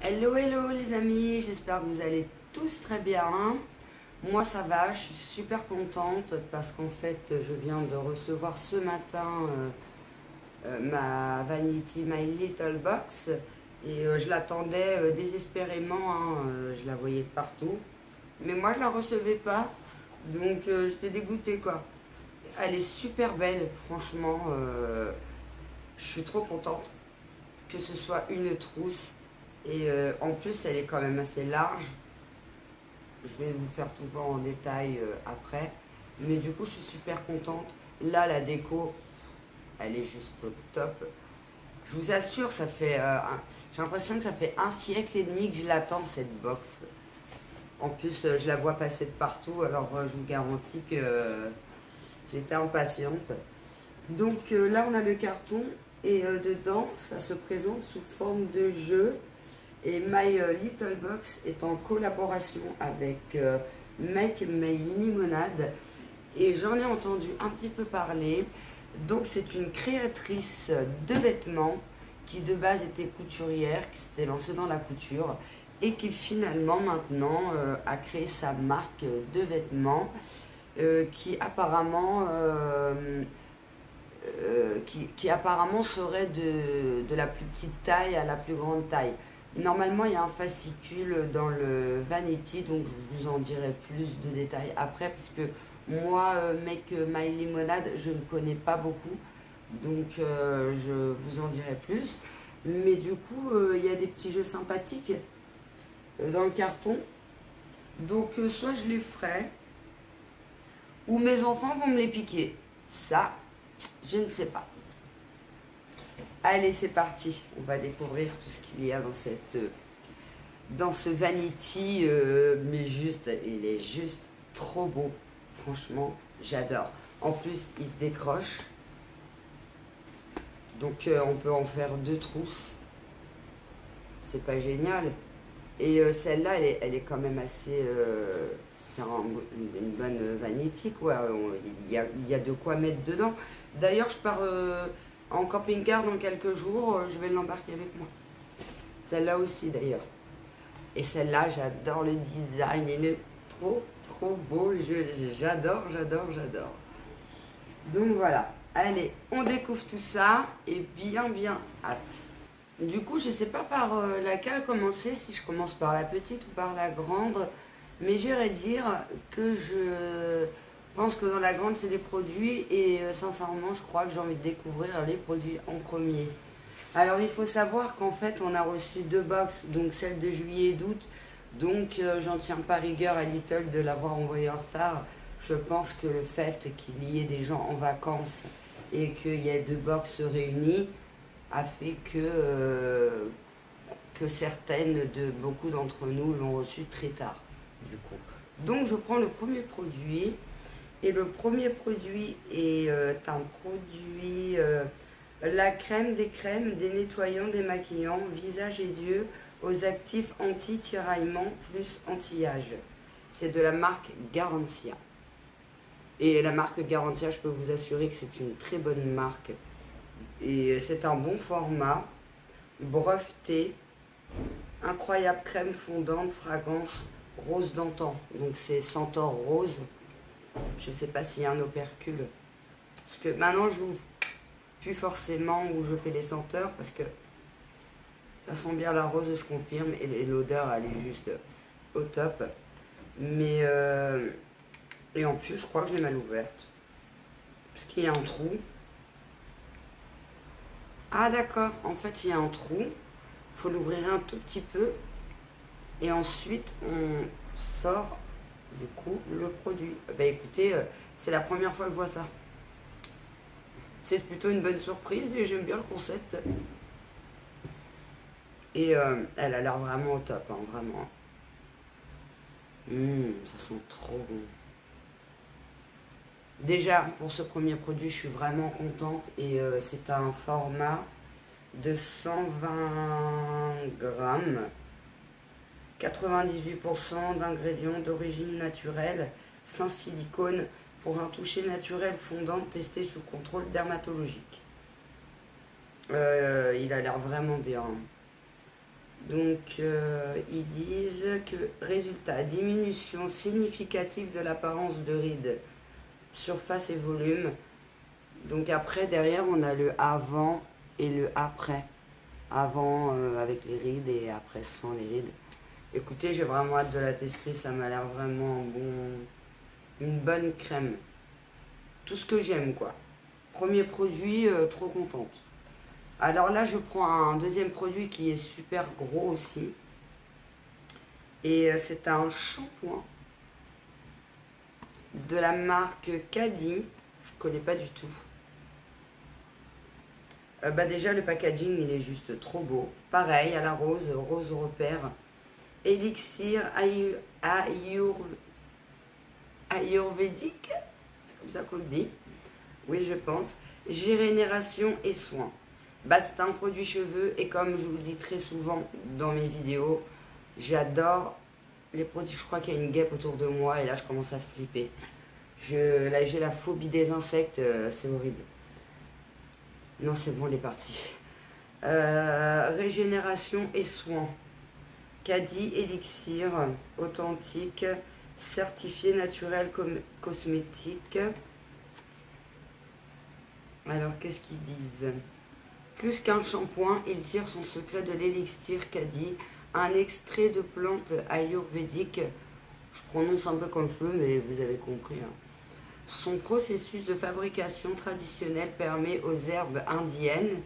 Hello, hello les amis, j'espère que vous allez tous très bien. Moi ça va, je suis super contente parce qu'en fait je viens de recevoir ce matin ma Vanity My Little Box et je l'attendais désespérément, hein, je la voyais de partout. Mais moi je la recevais pas, donc j'étais dégoûtée quoi. Elle est super belle, franchement, je suis trop contente que ce soit une trousse. Et en plus, elle est quand même assez large. Je vais vous faire tout voir en détail après. Mais du coup, je suis super contente. Là, la déco, elle est juste au top. Je vous assure, ça fait, j'ai l'impression que ça fait 1 siècle et demi que je l'attends, cette box. En plus, je la vois passer de partout. Alors, je vous garantis que j'étais impatiente. Donc là, on a le carton. Et dedans, ça se présente sous forme de jeu. Et My Little Box est en collaboration avec Make My Lemonade. Et j'en ai entendu un petit peu parler. Donc c'est une créatrice de vêtements qui de base était couturière, qui s'était lancée dans la couture et qui finalement maintenant a créé sa marque de vêtements qui apparemment serait de la plus petite taille à la plus grande taille. Normalement, il y a un fascicule dans le Vanity, donc je vous en dirai plus de détails après, parce que moi, Make My Lemonade, je ne connais pas beaucoup, donc je vous en dirai plus. Mais du coup, il y a des petits jeux sympathiques dans le carton. Donc soit je les ferai, ou mes enfants vont me les piquer. Ça, je ne sais pas. Allez, c'est parti. On va découvrir tout ce qu'il y a dans ce Vanity. Mais juste, il est juste trop beau. Franchement, j'adore. En plus, il se décroche. Donc, on peut en faire 2 trousses. C'est pas génial. Et celle-là, elle est quand même assez... c'est une bonne Vanity, quoi. Il y a de quoi mettre dedans. D'ailleurs, je pars... en camping-car dans quelques jours, je vais l'embarquer avec moi. Celle-là aussi d'ailleurs. Et celle-là, j'adore le design. Il est trop, trop beau. J'adore, j'adore, j'adore. Donc voilà. Allez, on découvre tout ça. Et bien, bien hâte. Du coup, je ne sais pas par laquelle commencer. Si je commence par la petite ou par la grande. Mais j'irais dire que je... Je pense que dans la grande, c'est des produits et sincèrement, je crois que j'ai envie de découvrir les produits en premier. Alors, il faut savoir qu'en fait, on a reçu 2 box, donc celle de juillet et d'août. Donc, j'en tiens pas rigueur à Little de l'avoir envoyé en retard. Je pense que le fait qu'il y ait des gens en vacances et qu'il y ait 2 box réunies a fait que beaucoup d'entre nous l'ont reçu très tard, du coup. Donc, je prends le premier produit. Et le premier produit est un produit, la crème des crèmes, des nettoyants, démaquillants, visage et yeux, aux actifs anti-tiraillement plus anti-âge. C'est de la marque Garantia. Et la marque Garantia, je peux vous assurer que c'est une très bonne marque. Et c'est un bon format, breveté, incroyable crème fondante, fragrance rose d'antan. Donc c'est Centaure rose. Je ne sais pas s'il y a un opercule. Parce que maintenant, je n'ouvre plus forcément où je fais les senteurs. Parce que ça sent bien la rose, je confirme. Et l'odeur, elle est juste au top. Mais... et en plus, je crois que je l'ai mal ouverte. Parce qu'il y a un trou. Ah d'accord, en fait, il y a un trou. Il faut l'ouvrir un tout petit peu. Et ensuite, on sort... du coup le produit. Bah écoutez, c'est la première fois que je vois ça. C'est plutôt une bonne surprise et j'aime bien le concept. Et elle a l'air vraiment au top, hein, vraiment. Ça sent trop bon. Déjà, pour ce premier produit, je suis vraiment contente. Et c'est un format de 120 grammes. 98% d'ingrédients d'origine naturelle, sans silicone, pour un toucher naturel fondant testé sous contrôle dermatologique. Il a l'air vraiment bien. Donc, ils disent que résultat, diminution significative de l'apparence de rides, surface et volume. Donc après, derrière, on a le avant et le après. Avant avec les rides et après sans les rides. Écoutez, j'ai vraiment hâte de la tester, ça m'a l'air vraiment une bonne crème. Tout ce que j'aime, quoi. Premier produit, trop contente. Alors là, je prends un deuxième produit qui est super gros aussi. Et c'est un shampoing de la marque Caddy. Je ne connais pas du tout. Déjà, le packaging, il est juste trop beau. Pareil, à la rose, rose repère. Élixir ayurvédique. C'est comme ça qu'on le dit. Oui, je pense. Régénération et soins. C'est un produit cheveux et comme je vous le dis très souvent dans mes vidéos, j'adore les produits. Je crois qu'il y a une guêpe autour de moi et là je commence à flipper. Là j'ai la phobie des insectes, c'est horrible. Non, c'est bon, elle est partie. Régénération et soins. Caddy Élixir authentique, certifié naturel cosmétique. Alors qu'est-ce qu'ils disent? Plus qu'un shampoing, il tire son secret de l'élixir Caddy, un extrait de plantes ayurvédiques. Je prononce un peu comme je peux, mais vous avez compris. Hein. Son processus de fabrication traditionnel permet aux herbes indiennes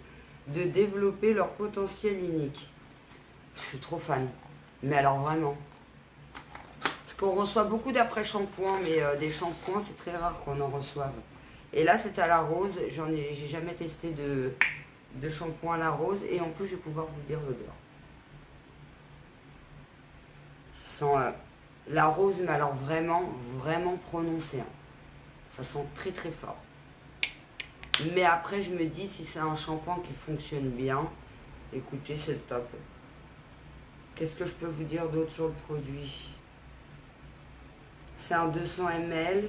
de développer leur potentiel unique. Je suis trop fan. Mais alors vraiment. Parce qu'on reçoit beaucoup d'après-shampoings, mais des shampoings, c'est très rare qu'on en reçoive. Et là, c'est à la rose. J'ai jamais testé de shampoing à la rose et en plus je vais pouvoir vous dire l'odeur. Ça sent la rose, mais alors vraiment prononcé. Hein. Ça sent très très fort. Mais après je me dis si c'est un shampoing qui fonctionne bien, écoutez, c'est le top. Qu'est-ce que je peux vous dire d'autre sur le produit? C'est un 200 ml,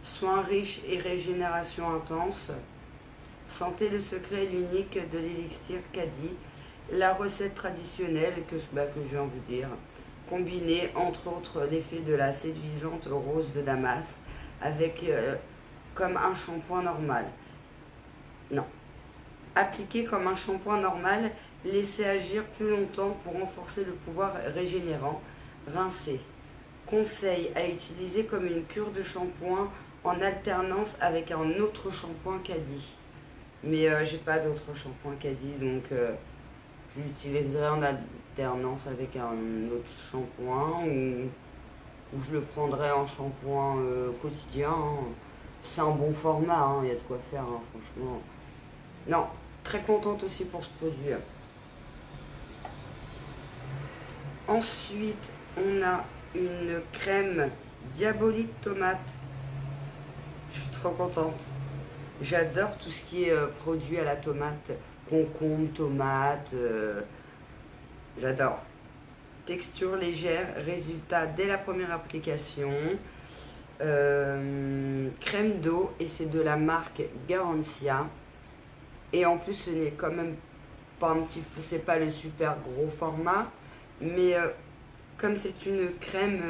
soins riches et régénération intense. Sentez le secret et l'unique de l'élixir Caddy, la recette traditionnelle que je viens de vous dire, combinée entre autres l'effet de la séduisante rose de Damas avec comme un shampoing normal. Non. Appliqué comme un shampoing normal, laissez agir plus longtemps pour renforcer le pouvoir régénérant. Rincez. Conseil à utiliser comme une cure de shampoing en alternance avec un autre shampoing Caddy. Mais j'ai pas d'autre shampoing Caddy, donc je l'utiliserai en alternance avec un autre shampoing ou je le prendrai en shampoing quotidien. Hein. C'est un bon format, il y a de quoi faire, hein, franchement. Non, très contente aussi pour ce produit. Ensuite, on a une crème diabolique tomate. Je suis trop contente. J'adore tout ce qui est produit à la tomate, concombre, tomate, j'adore. Texture légère, résultat dès la première application. Crème d'eau et c'est de la marque Garancia. Et en plus ce n'est quand même pas c'est pas le super gros format, mais comme c'est une crème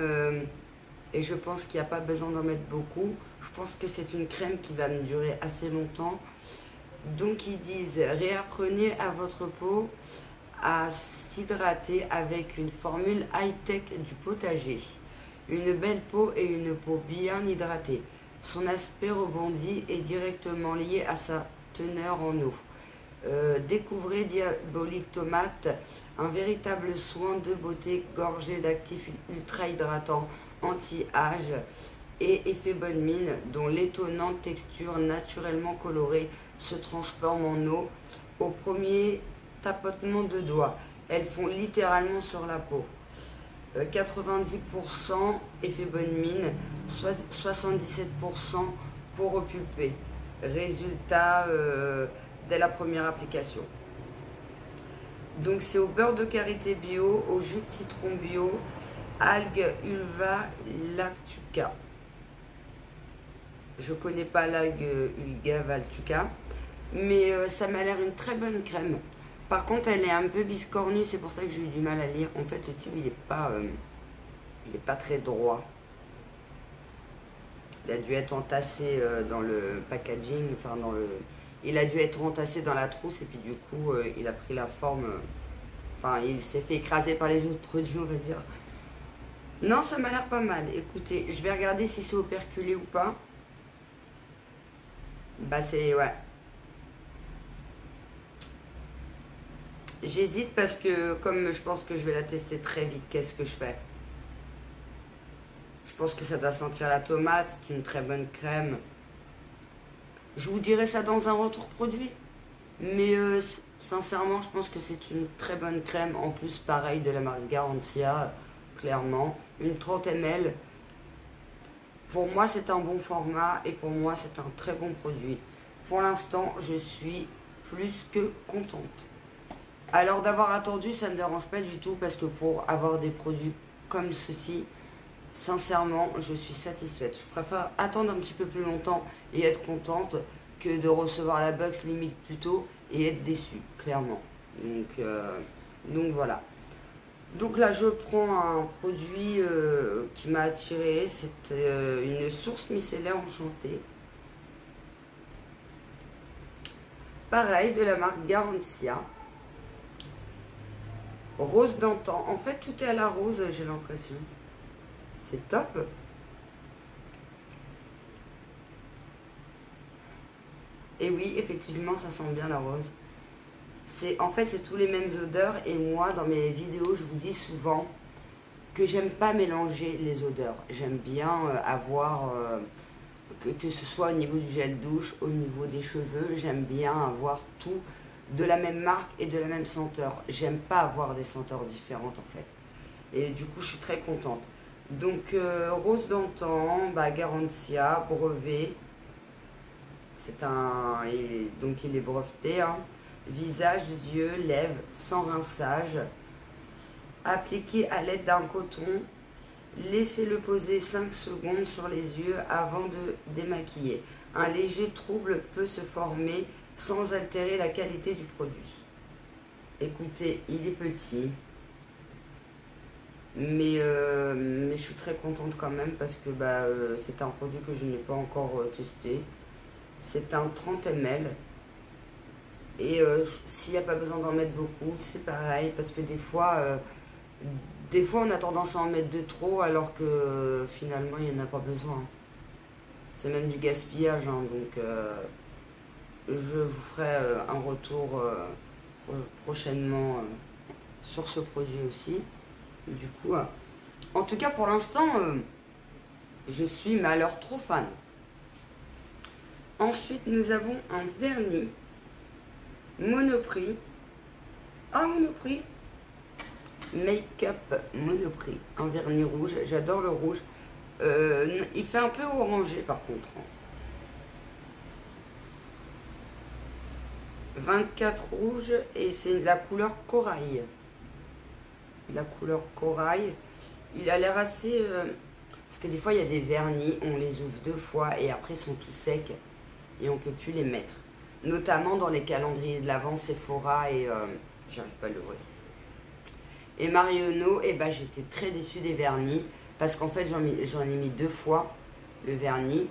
et je pense qu'il n'y a pas besoin d'en mettre beaucoup. Je pense que c'est une crème qui va me durer assez longtemps. Donc ils disent réapprenez à votre peau à s'hydrater avec une formule high-tech du potager. Une belle peau et une peau bien hydratée. Son aspect rebondi est directement lié à sa teneur en eau. Découvrez Diabolique Tomate, un véritable soin de beauté gorgé d'actifs ultra hydratants anti-âge et effet bonne mine dont l'étonnante texture naturellement colorée se transforme en eau au premier tapotement de doigts. Elles font littéralement sur la peau. 90% effet bonne mine, 77% peau repulpée. Résultat dès la première application. Donc c'est au beurre de karité bio, au jus de citron bio, algues Ulva lactuca. Je connais pas l'algue Ulva lactuca, mais ça m'a l'air une très bonne crème. Par contre, elle est un peu biscornue, c'est pour ça que j'ai eu du mal à lire. En fait, le tube, il est pas très droit. Il a dû être entassé dans le packaging, enfin dans le... Il a dû être entassé dans la trousse et puis du coup, il a pris la forme... Enfin, il s'est fait écraser par les autres produits, on va dire. Non, ça m'a l'air pas mal. Écoutez, je vais regarder si c'est operculé ou pas. Bah c'est... ouais. J'hésite parce que comme je pense que je vais la tester très vite, qu'est-ce que je fais? Je pense que ça doit sentir la tomate, c'est une très bonne crème. Je vous dirai ça dans un retour produit. Mais sincèrement, je pense que c'est une très bonne crème. En plus, pareil, de la marque Garantia, clairement. Une 30 ml. Pour moi, c'est un bon format et pour moi, c'est un très bon produit. Pour l'instant, je suis plus que contente. Alors d'avoir attendu, ça ne me dérange pas du tout parce que pour avoir des produits comme ceci, sincèrement, je suis satisfaite. Je préfère attendre un petit peu plus longtemps et être contente que de recevoir la box limite plus tôt et être déçue, clairement. Donc voilà. Donc là, je prends un produit qui m'a attiré. C'est une source micellaire enchantée. Pareil, de la marque Garantia. Rose d'antan. En fait, tout est à la rose, j'ai l'impression. C'est top. Et oui, effectivement, ça sent bien la rose. En fait, c'est tous les mêmes odeurs. Et moi, dans mes vidéos, je vous dis souvent que j'aime pas mélanger les odeurs. J'aime bien avoir, que ce soit au niveau du gel douche, au niveau des cheveux, j'aime bien avoir tout de la même marque et de la même senteur. J'aime pas avoir des senteurs différentes en fait. Et du coup, je suis très contente. Donc, rose d'antan, bah, Garantia, brevet. C'est un... donc, il est breveté. Hein. Visage, yeux, lèvres, sans rinçage. Appliqué à l'aide d'un coton. Laissez-le poser 5 secondes sur les yeux avant de démaquiller. Un léger trouble peut se former sans altérer la qualité du produit. Écoutez, il est petit. Mais je suis très contente quand même parce que bah, c'est un produit que je n'ai pas encore testé. C'est un 30 ml. Et s'il n'y a pas besoin d'en mettre beaucoup, c'est pareil. Parce que des fois, on a tendance à en mettre de trop alors que finalement, il n'y en a pas besoin. C'est même du gaspillage. Hein, donc, je vous ferai un retour prochainement sur ce produit aussi. Du coup, en tout cas pour l'instant, je suis mais alors trop fan. Ensuite, nous avons un vernis Monoprix. Ah, Monoprix. Make-up Monoprix. Un vernis rouge. J'adore le rouge. Il fait un peu orangé par contre. 24 rouge et c'est la couleur corail. La couleur corail. Il a l'air assez... parce que des fois, il y a des vernis, on les ouvre 2 fois et après, ils sont tout secs et on ne peut plus les mettre. Notamment dans les calendriers de l'Avent, Sephora et... j'arrive pas à l'ouvrir. Et Marionneau, et ben, j'étais très déçue des vernis parce qu'en fait, j'en ai mis 2 fois le vernis.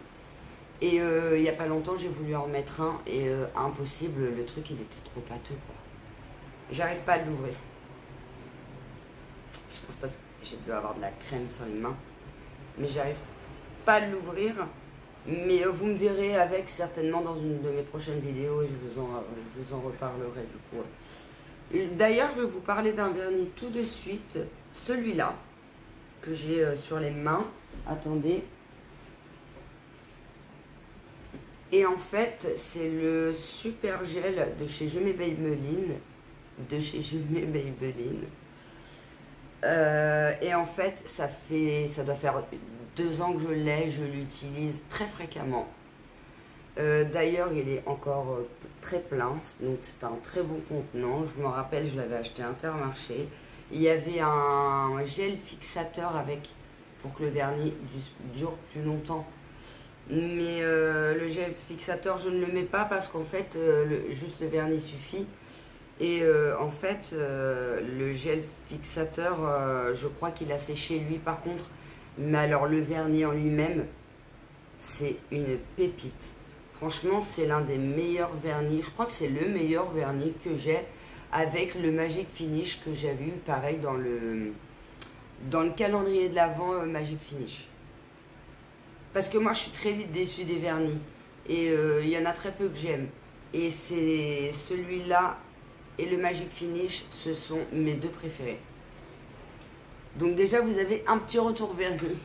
Et il n'y a pas longtemps, j'ai voulu en remettre un et impossible, le truc, il était trop pâteux, quoi. J'arrive pas à l'ouvrir. Je pense pas que je dois avoir de la crème sur les mains. Mais j'arrive pas à l'ouvrir. Mais vous me verrez avec certainement dans une de mes prochaines vidéos et je vous en reparlerai du coup. D'ailleurs, je vais vous parler d'un vernis tout de suite. Celui-là, que j'ai sur les mains. Attendez. Et en fait, c'est le super gel de chez Je m'appelle Maybelline. Et en fait, ça doit faire 2 ans que je l'ai, je l'utilise très fréquemment. D'ailleurs, il est encore très plein, donc c'est un très bon contenant. Je me rappelle, je l'avais acheté à Intermarché. Il y avait un gel fixateur avec, pour que le vernis dure plus longtemps. Mais le gel fixateur, je ne le mets pas parce qu'en fait, juste le vernis suffit. Et en fait, le gel fixateur, je crois qu'il a séché lui par contre. Mais alors le vernis en lui-même, c'est une pépite. Franchement, c'est l'un des meilleurs vernis. Je crois que c'est le meilleur vernis que j'ai avec le Magic Finish que j'avais eu pareil dans le calendrier de l'Avent Magic Finish. Parce que moi, je suis très vite déçue des vernis. Et il y en a très peu que j'aime. Et c'est celui-là et le Magic Finish, ce sont mes deux préférés. Donc déjà, vous avez un petit retour vernis.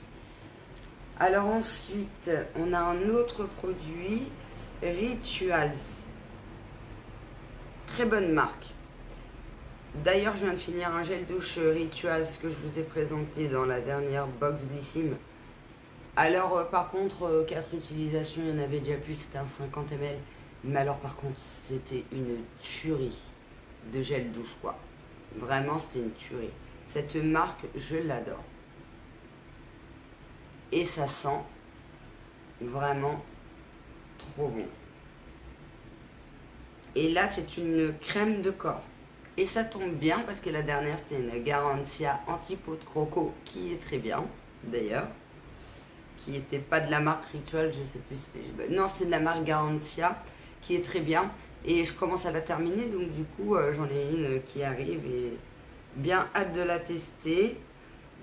Alors ensuite, on a un autre produit, Rituals. Très bonne marque. D'ailleurs, je viens de finir un gel douche Rituals que je vous ai présenté dans la dernière box Blissim. Alors par contre, 4 utilisations, il y en avait déjà plus, c'était un 50 ml. Mais alors par contre, c'était une tuerie de gel douche quoi. Vraiment, c'était une tuerie. Cette marque, je l'adore. Et ça sent vraiment trop bon. Et là, c'est une crème de corps. Et ça tombe bien parce que la dernière, c'était une Garantia anti-peau de croco qui est très bien, d'ailleurs. Qui n'était pas de la marque Ritual, je sais plus. Non, c'est de la marque Garantia qui est très bien. Et je commence à la terminer, donc du coup, j'en ai une qui arrive et bien hâte de la tester.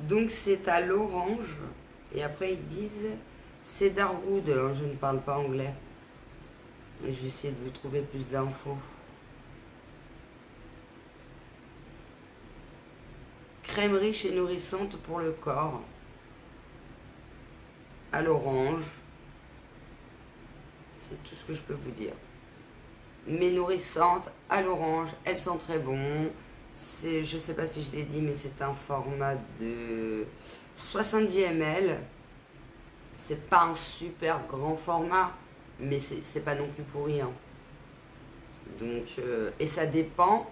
Donc c'est à l'orange. Et après, ils disent Cedarwood. Je ne parle pas anglais. Et je vais essayer de vous trouver plus d'infos. Crème riche et nourrissante pour le corps. À l'orange. C'est tout ce que je peux vous dire. Mais nourrissante, à l'orange. Elles sont très bon. Je ne sais pas si je l'ai dit, mais c'est un format de 70 ml. C'est pas un super grand format, mais c'est pas non plus pourri. Hein. Donc, et ça dépend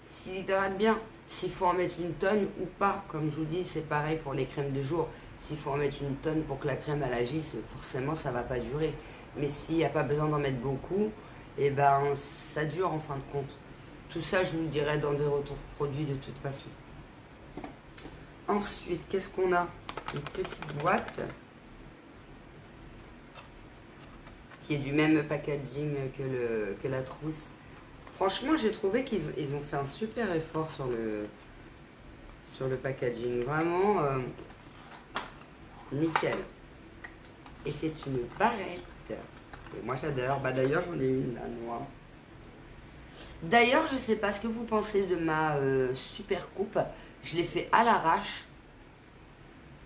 s'il hydrate bien. S'il faut en mettre une tonne ou pas. Comme je vous dis, c'est pareil pour les crèmes de jour. S'il faut en mettre une tonne pour que la crème elle agisse, forcément ça va pas durer. Mais s'il n'y a pas besoin d'en mettre beaucoup, et ben ça dure en fin de compte. Tout ça, je vous le dirai dans des retours produits de toute façon. Ensuite, qu'est-ce qu'on a? Une petite boîte qui est du même packaging que la trousse. Franchement, j'ai trouvé qu'ils ont fait un super effort sur le packaging. Vraiment, nickel. Et c'est une barrette. Et moi, j'adore. Bah, d'ailleurs, j'en ai une, là, noire. D'ailleurs, je ne sais pas ce que vous pensez de ma super coupe. Je l'ai fait à l'arrache.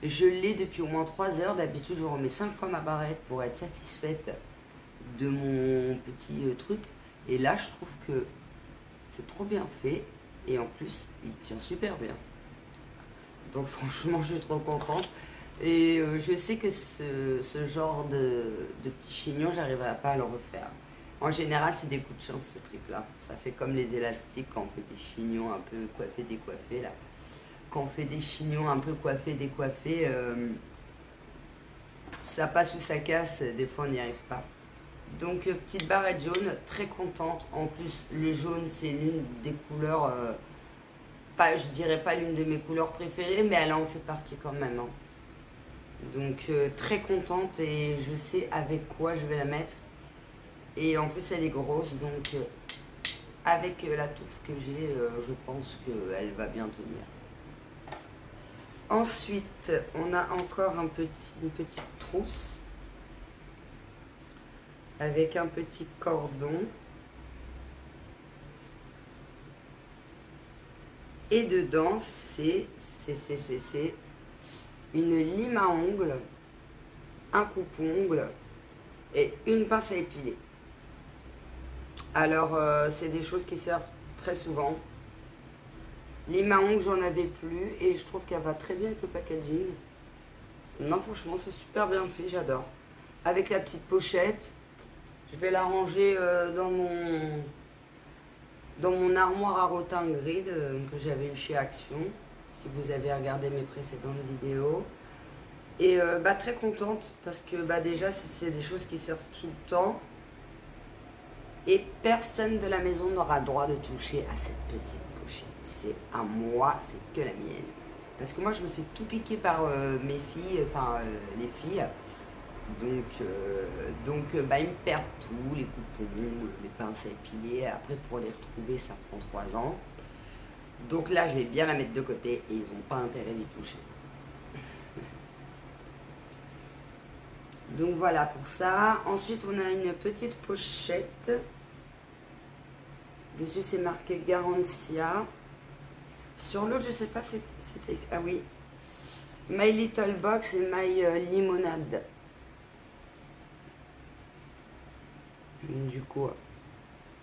Je l'ai depuis au moins 3 heures. D'habitude, je remets 5 fois ma barrette pour être satisfaite de mon petit truc. Et là, je trouve que c'est trop bien fait. Et en plus, il tient super bien. Donc franchement, je suis trop contente. Et je sais que ce genre de petit chignon, j'arriverai pas à le refaire. En général, c'est des coups de chance, ce truc-là. Ça fait comme les élastiques quand on fait des chignons un peu coiffés, décoiffés, là. Quand on fait des chignons un peu coiffés, décoiffés, ça passe ou ça casse, des fois on n'y arrive pas. Donc, petite barrette jaune, très contente. En plus, le jaune, c'est l'une des couleurs, je dirais pas l'une de mes couleurs préférées, mais elle en fait partie quand même. Hein. Donc, très contente et je sais avec quoi je vais la mettre. Et en plus, elle est grosse, donc avec la touffe que j'ai, je pense qu'elle va bien tenir. Ensuite, on a encore une petite trousse avec un petit cordon. Et dedans, c'est une lime à ongles, un coupe-ongles et une pince à épiler. Alors, c'est des choses qui servent très souvent. Lime à ongles, j'en avais plus et je trouve qu'elle va très bien avec le packaging. Non, franchement, c'est super bien fait, j'adore. Avec la petite pochette, je vais la ranger dans mon armoire à rotin grid que j'avais eu chez Action, si vous avez regardé mes précédentes vidéos. Et très contente parce que déjà c'est des choses qui servent tout le temps. Et personne de la maison n'aura droit de toucher à cette petite pochette. C'est à moi, c'est que la mienne. Parce que moi, je me fais tout piquer par mes filles, enfin les filles. Donc bah, ils me perdent tout, les coupons, les pinces à épiler. Après, pour les retrouver, ça prend 3 ans. Donc là, je vais bien la mettre de côté et ils n'ont pas intérêt d'y toucher. Donc voilà pour ça. Ensuite, on a une petite pochette. Dessus, c'est marqué Garantia. Sur l'autre, je sais pas si c'était... Ah oui. My Little Box et My Limonade. Du coup,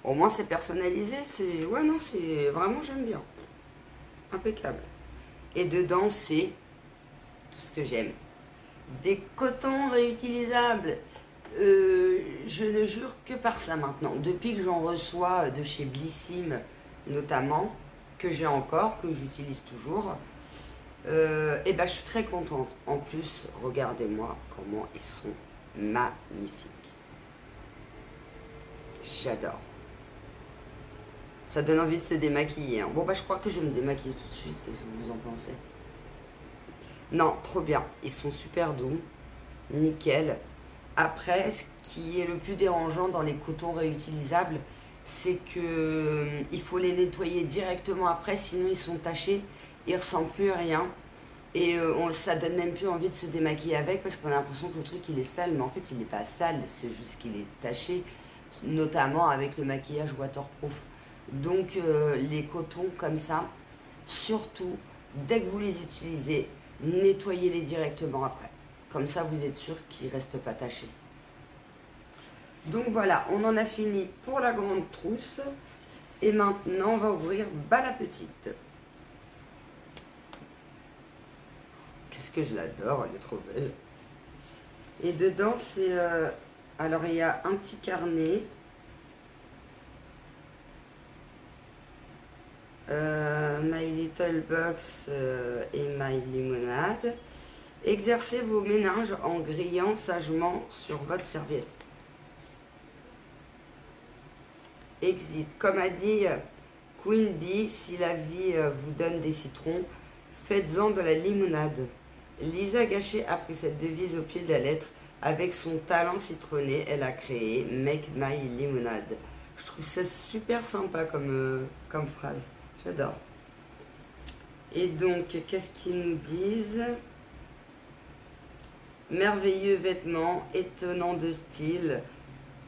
au moins c'est personnalisé. C'est... Ouais, non, c'est... Vraiment, j'aime bien. Impeccable. Et dedans, c'est tout ce que j'aime. Des cotons réutilisables. Je ne jure que par ça maintenant. Depuis que j'en reçois de chez Blissim, notamment, que j'ai encore, que j'utilise toujours, et ben je suis très contente. En plus, regardez-moi comment ils sont magnifiques. J'adore. Ça donne envie de se démaquiller. Hein. Bon, bah, je crois que je vais me démaquiller tout de suite. Qu'est-ce que vous en pensez? Non, trop bien. Ils sont super doux. Nickel. Après, ce qui est le plus dérangeant dans les cotons réutilisables, c'est que il faut les nettoyer directement après, sinon ils sont tachés, ils ne ressemblent plus à rien. Et ça donne même plus envie de se démaquiller avec parce qu'on a l'impression que le truc il est sale, mais en fait il n'est pas sale, c'est juste qu'il est taché, notamment avec le maquillage waterproof. Donc les cotons comme ça, surtout dès que vous les utilisez, nettoyez-les directement après. Comme ça vous êtes sûr qu'ils ne restent pas tachés. Donc voilà, on en a fini pour la grande trousse. Et maintenant on va ouvrir la petite. Qu'est-ce que je l'adore, elle est trop belle. Et dedans c'est... alors il y a un petit carnet. My Little Box et My Limonade. Exercez vos méninges en grillant sagement sur votre serviette. Exit. Comme a dit Queen Bee, si la vie vous donne des citrons, faites-en de la limonade. Lisa Gachet a pris cette devise au pied de la lettre. Avec son talent citronné, elle a créé Make My Limonade. Je trouve ça super sympa comme phrase. J'adore. Et donc, qu'est-ce qu'ils nous disent? Merveilleux vêtements, étonnant de style.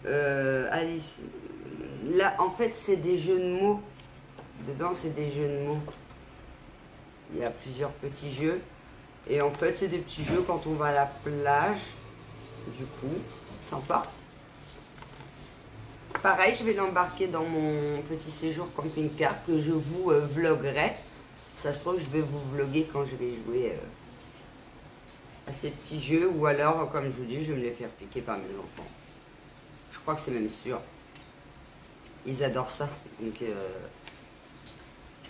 Alice. Là, en fait, c'est des jeux de mots. Dedans, c'est des jeux de mots. Il y a plusieurs petits jeux. Et en fait, c'est des petits jeux quand on va à la plage. Du coup, sympa. Pareil, je vais l'embarquer dans mon petit séjour camping-car que je vous vloguerai. Ça se trouve, je vais vous vloguer quand je vais jouer à ces petits jeux. Ou alors, comme je vous dis, je vais me les faire piquer par mes enfants. Je crois que c'est même sûr. Ils adorent ça. Donc,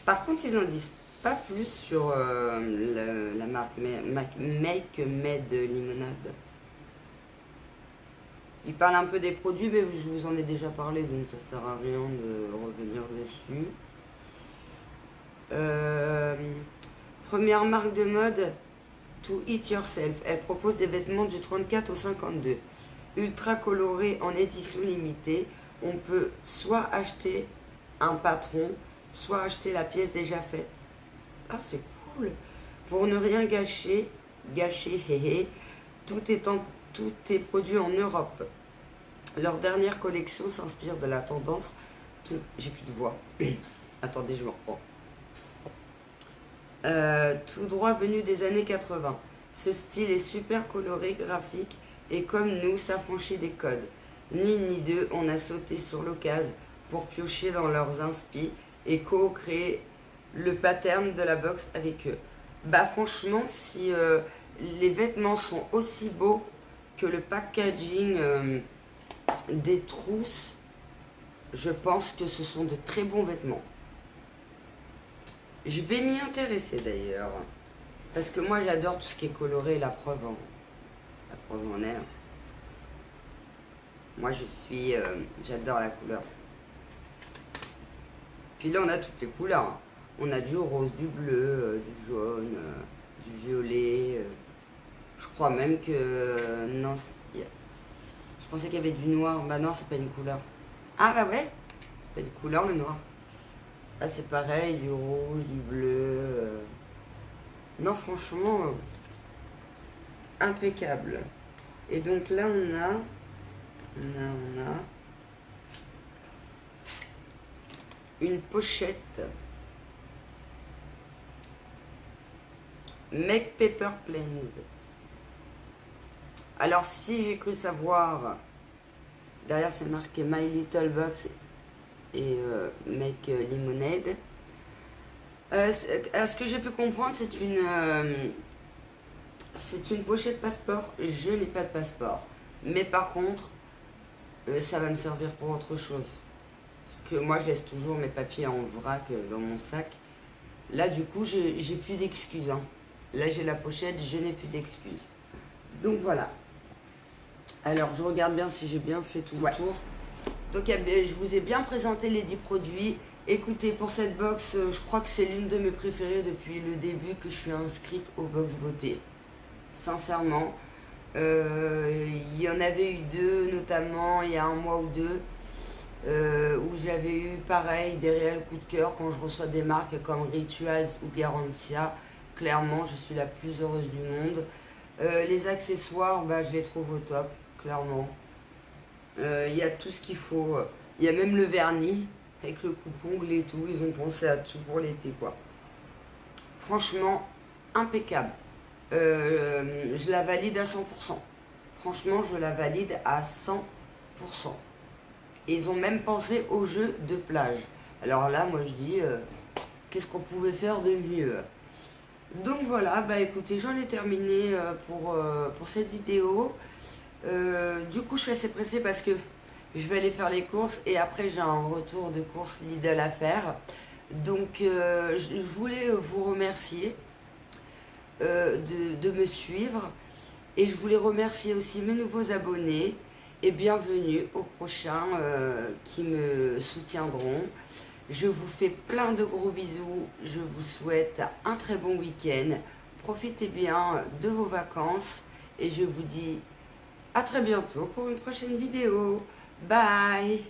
par contre, ils n'en disent pas plus sur la marque Make Made Limonade. Ils parlent un peu des produits, mais je vous en ai déjà parlé, donc ça sert à rien de revenir dessus. Première marque de mode, To It Yourself. Elle propose des vêtements du 34 au 52. Ultra colorés en édition limitée. On peut soit acheter un patron, soit acheter la pièce déjà faite. Ah, c'est cool. Pour ne rien gâcher, tout est produit en Europe. Leur dernière collection s'inspire de la tendance... J'ai plus de voix. Attendez, je me reprends. Tout droit venu des années 80. Ce style est super coloré, graphique et comme nous, s'affranchit des codes. Ni une ni deux, on a sauté sur l'occasion pour piocher dans leurs inspi et co-créer le pattern de la box avec eux. Bah franchement, si les vêtements sont aussi beaux que le packaging des trousses, je pense que ce sont de très bons vêtements. Je vais m'y intéresser d'ailleurs, parce que moi j'adore tout ce qui est coloré, la preuve en est. Moi, j'adore la couleur. Puis là, on a toutes les couleurs. Hein. On a du rose, du bleu, du jaune, du violet. Je crois même que... non, je pensais qu'il y avait du noir. Bah non, c'est pas une couleur. Ah bah ouais, c'est pas une couleur le noir. Là, c'est pareil, du rouge, du bleu. Non, franchement, impeccable. Et donc là, on a une pochette Make Paper Planes. Alors, si j'ai cru savoir, derrière c'est marqué My Little Box et Make Lemonade. À ce que j'ai pu comprendre, c'est une pochette passeport. Je n'ai pas de passeport. Mais par contre, ça va me servir pour autre chose. Parce que moi, je laisse toujours mes papiers en vrac dans mon sac. Là, du coup, j'ai plus d'excuses. Hein. Là, j'ai la pochette, je n'ai plus d'excuses. Donc, voilà. Alors, je regarde bien si j'ai bien fait tout le tour. Donc, je vous ai bien présenté les 10 produits. Écoutez, pour cette box, je crois que c'est l'une de mes préférées depuis le début que je suis inscrite au Box Beauté. Sincèrement. Il y en avait eu 2, notamment il y a un mois ou 2, où j'avais eu pareil des réels coups de cœur quand je reçois des marques comme Rituals ou Garantia. Clairement, je suis la plus heureuse du monde. Les accessoires, bah, je les trouve au top, clairement. Il y a tout ce qu'il faut. Il y a même le vernis avec le coupe-ongle et tout. Ils ont pensé à tout pour l'été, quoi. Franchement, impeccable. Je la valide à 100%. Franchement, je la valide à 100%. Et ils ont même pensé au jeu de plage. Alors là, moi je dis, qu'est-ce qu'on pouvait faire de mieux? Donc voilà, bah écoutez, j'en ai terminé pour cette vidéo. Du coup, je suis assez pressée parce que je vais aller faire les courses et après j'ai un retour de course Lidl à faire. Donc je voulais vous remercier de me suivre et je voulais remercier aussi mes nouveaux abonnés et bienvenue aux prochains qui me soutiendront. Je vous fais plein de gros bisous, je vous souhaite un très bon week-end, profitez bien de vos vacances et je vous dis à très bientôt pour une prochaine vidéo. Bye!